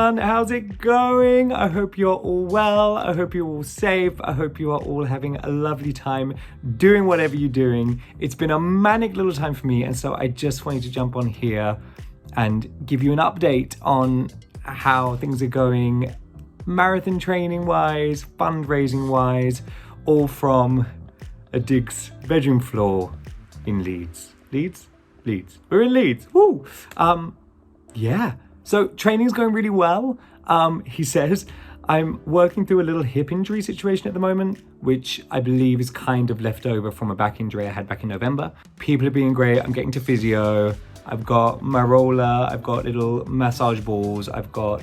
everyone, how's it going? I hope you're all well. I hope you're all safe. I hope you are all having a lovely time doing whatever you're doing. It's been a manic little time for me, and so I just wanted to jump on here and give you an update on how things are going marathon training wise, fundraising wise, all from a Dig's bedroom floor in Leeds. Leeds? We're in Leeds. Woo! Yeah. So training's going really well. He says, I'm working through a little hip injury situation at the moment, which I believe is kind of left over from a back injury I had back in November. People are being great. I'm getting to physio. I've got my roller. I've got little massage balls. I've got,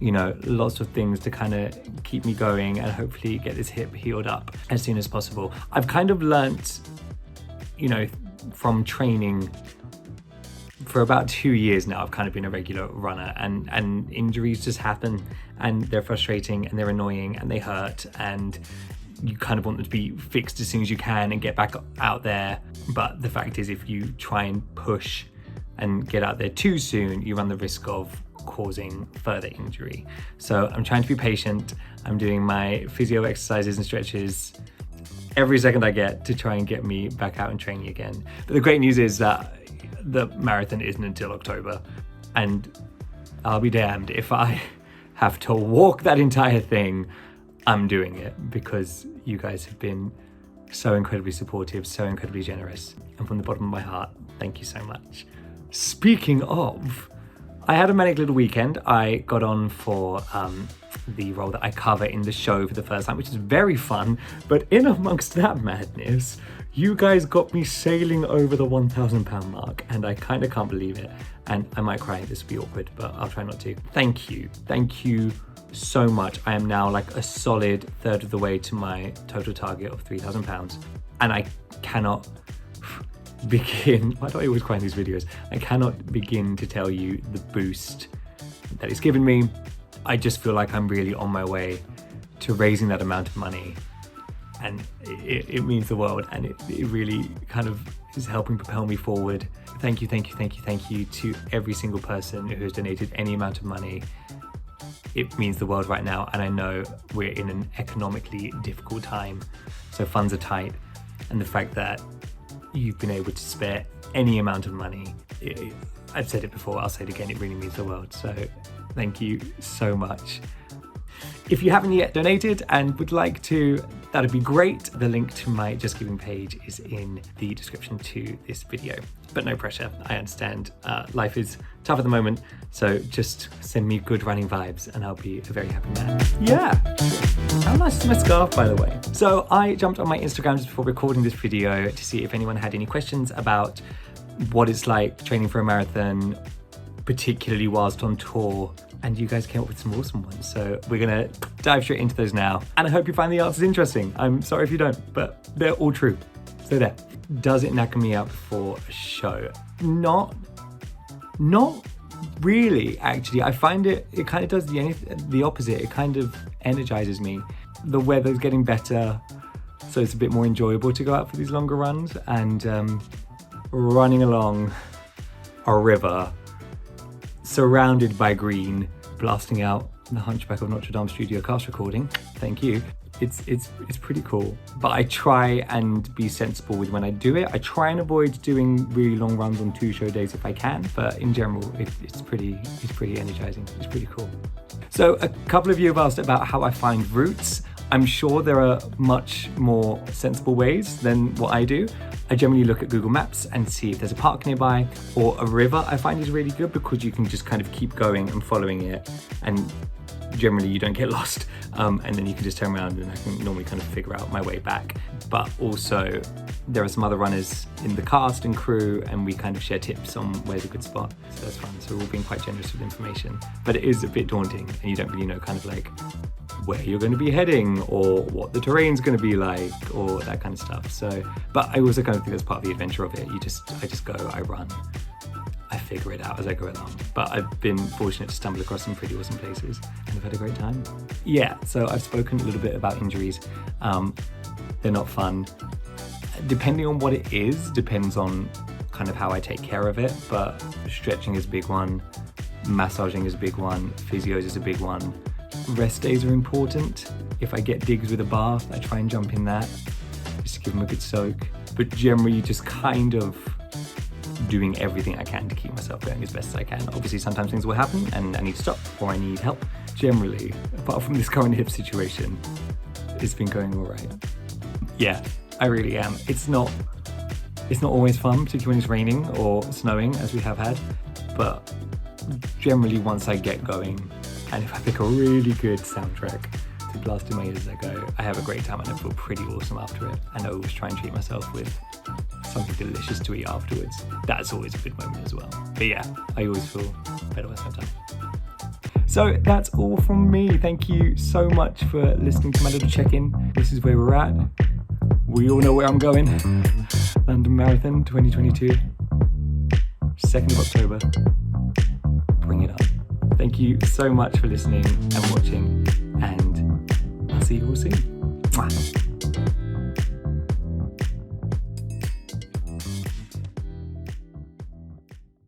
lots of things to kind of keep me going and hopefully get this hip healed up as soon as possible. I've kind of learnt, from training for about 2 years now. I've kind of been a regular runner, and injuries just happen, and they're frustrating and they're annoying and they hurt, and you kind of want them to be fixed as soon as you can and get back out there. But the fact is, if you try and push and get out there too soon, you run the risk of causing further injury. So I'm trying to be patient. I'm doing my physio exercises and stretches every second I get to try and get me back out and training again. But the great news is that the marathon isn't until October, and I'll be damned if I have to walk that entire thing. I'm doing it because you guys have been so incredibly supportive, so incredibly generous, and from the bottom of my heart, thank you so much. Speaking of, I had a manic little weekend. I got on for the role that I cover in the show for the first time, which is very fun. But in amongst that madness, you guys got me sailing over the £1,000 mark, and I kind of can't believe it. And I might cry, this will be awkward, but I'll try not to. Thank you so much. I am now like a solid third of the way to my total target of £3,000. And I cannot begin, why do I always cry in these videos? I cannot begin to tell you the boost that it's given me. I just feel like I'm really on my way to raising that amount of money, and it means the world, and it really kind of is helping propel me forward. Thank you to every single person who has donated any amount of money. It means the world right now, and I know we're in an economically difficult time, so funds are tight, and the fact that you've been able to spare any amount of money, I've said it before, I'll say it again, it really means the world. So thank you so much. If you haven't yet donated and would like to, that'd be great. The link to my Just Giving page is in the description to this video. But no pressure, I understand. Life is tough at the moment, so just send me good running vibes and I'll be a very happy man. Yeah. How nice is my scarf, by the way? So I jumped on my Instagram just before recording this video to see if anyone had any questions about what it's like training for a marathon, particularly whilst on tour, and you guys came up with some awesome ones. So we're gonna dive straight into those now, and I hope you find the answers interesting. I'm sorry if you don't, but they're all true. So there. Does it knacker me up before a show? Not really, actually. I find it kind of does the opposite. It kind of energizes me. The weather's getting better, so it's a bit more enjoyable to go out for these longer runs, and running along a river surrounded by green, blasting out the Hunchback of Notre Dame studio cast recording. Thank you. It's pretty cool. But I try and be sensible with when I do it. I try and avoid doing really long runs on 2 show days if I can, but in general, it's pretty energizing. It's pretty cool. So a couple of you have asked about how I find routes. I'm sure there are much more sensible ways than what I do. I generally look at Google Maps and see if there's a park nearby, or a river I find is really good because you can just kind of keep going and following it, and generally you don't get lost, and then you can just turn around and I can normally kind of figure out my way back. But also there are some other runners in the cast and crew, and we kind of share tips on where's a good spot, so that's fun. So we're all being quite generous with information, but it is a bit daunting and you don't really know kind of like where you're going to be heading or what the terrain's going to be like or that kind of stuff. So, but I also kind of think that's part of the adventure of it. I just go, I run, I figure it out as I go along. But I've been fortunate to stumble across some pretty awesome places and I've had a great time. Yeah, so I've spoken a little bit about injuries. They're not fun. Depending on what it is, depends on kind of how I take care of it, but stretching is a big one. Massaging is a big one. Physios is a big one. Rest days are important. If I get digs with a bath, I try and jump in that, just to give them a good soak. But generally just kind of doing everything I can to keep myself going as best as I can. Obviously sometimes things will happen and I need to stop or I need help. Generally, apart from this current hip situation, it's been going all right. Yeah, I really am. It's not always fun, particularly when it's raining or snowing, as we have had, but generally once I get going, and if I pick a really good soundtrack to blast in my ears as I go, I have a great time and I feel pretty awesome after it. And I always try and treat myself with something delicious to eat afterwards. That's always a good moment as well. But yeah, I always feel better when I have time. So that's all from me. Thank you so much for listening to my little check-in. This is where we're at. We all know where I'm going. London Marathon 2022, 2nd of October. Bring it up. Thank you so much for listening and watching, and I'll see you all soon. Mwah.